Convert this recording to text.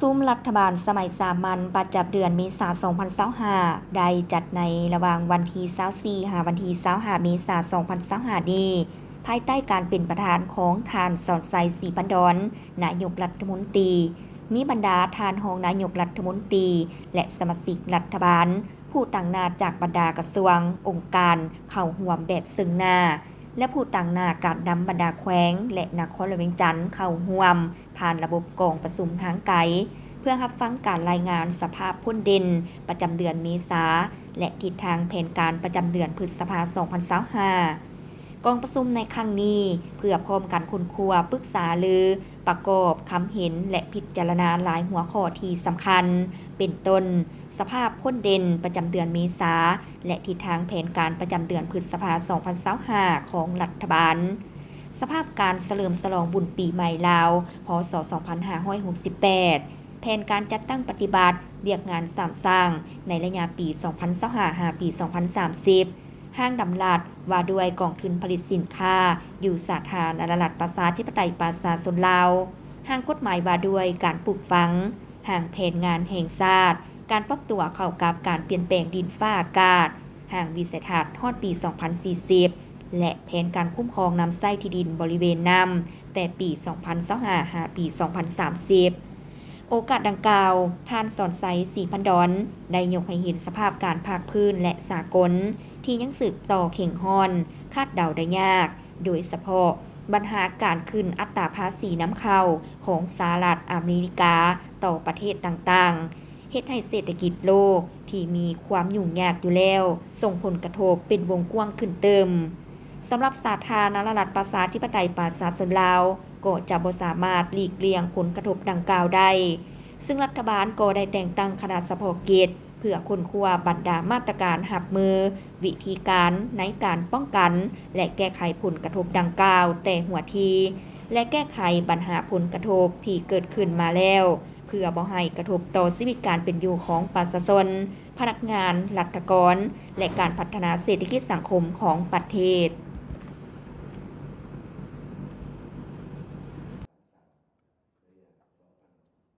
ชุมรัฐบาลสมัยสามัญประจำเดือนเมษายน2025ได้จัดในระหว่างวันที่24หาวันที่25เมษายน2025นี้ภายใต้การเป็นประธานของท่านสอนไซศรีพันดอนนายกรัฐมนตรีมีบรรดาท่านรองนายกรัฐมนตรีและสมาชิกรัฐบาลผู้ต่างหน้าจากบรรดากระทรวงองค์การเข้าร่วมแบบซึ่งหน้าและผู้ต่างหน้าการนำบรรดาแขวงและนครหลวงเวียงจันทน์เข้าร่วมผ่านระบบกองประชุมทางไกลเพื่อรับฟังการรายงานสภาพพ้นเด่นประจำเดือนเมษาและทิศทางแผนการประจำเดือนพฤษภาคม2025กองประชุมในครั้งนี้เพื่อพร้อมกันค้นคว้าปรึกษาลือประกอบคำเห็นและพิจารณาหลายหัวข้อที่สำคัญเป็นต้นสภาพพ้นเด่นประจำเดือนเมษาและทิศทางแผนการประจำเดือนพฤษภาคม2025ของรัฐบาลสภาพการเฉลิมฉลองบุญปีใหม่ลาวพ.ศ. 2568แผนการจัดตั้งปฏิบัติเรียกงานสามสร้างในระยะปี 2025 หาปี 2030ห้างดำรัดว่าด้วยกองทุนผลิตสินค้าอยู่สาธารณรัฐประชาธิปไตยประชาชนลาวห้างกฎหมายว่าด้วยการปลูกฝังห้างแผนงานแห่งชาติการปรับตัวเข้ากับการเปลี่ยนแปลงดินฟ้าอากาศห้างวิสัยทัศน์ฮอดปี 2040 และแผนการคุ้มครองน้ำใช้ที่ดินบริเวณน้ำแต่ปี 2025 หาปี 2030 โอกาสดังกล่าวท่านสอนไซศรีพันดอนได้ยกให้เห็นสภาพการภาคพื้นและสากลที่ยังสืบต่อเข่งฮอนคาดเดาได้ยากโดยเฉพาะปัญหาการขึ้นอัตราภาษีน้ำเข้าของสหรัฐอเมริกาต่อประเทศต่างๆเฮ็ดให้เศรษฐกิจโลกที่มีความยุ่งยากอยู่แล้วส่งผลกระทบเป็นวงกว้างขึ้นเติมสำหรับสาธารณรัฐประชาธิปไตยประชาชนลาวก็จะบ่สามารถหลีกเลี่ยงผลกระทบดังกล่าวได้ซึ่งรัฐบาลก็ได้แต่งตั้งคณะเฉพาะกิจเพื่อค้นคว้าบรรดามาตรการรับมือวิธีการในการป้องกันและแก้ไขผลกระทบดังกล่าวแต่หัวทีและแก้ไขปัญหาผลกระทบที่เกิดขึ้นมาแล้วเพื่อบ่ให้กระทบต่อชีวิตการเป็นอยู่ของประชาชนพนักงานรัฐกรและการพัฒนาเศรษฐกิจสังคมของประเทศ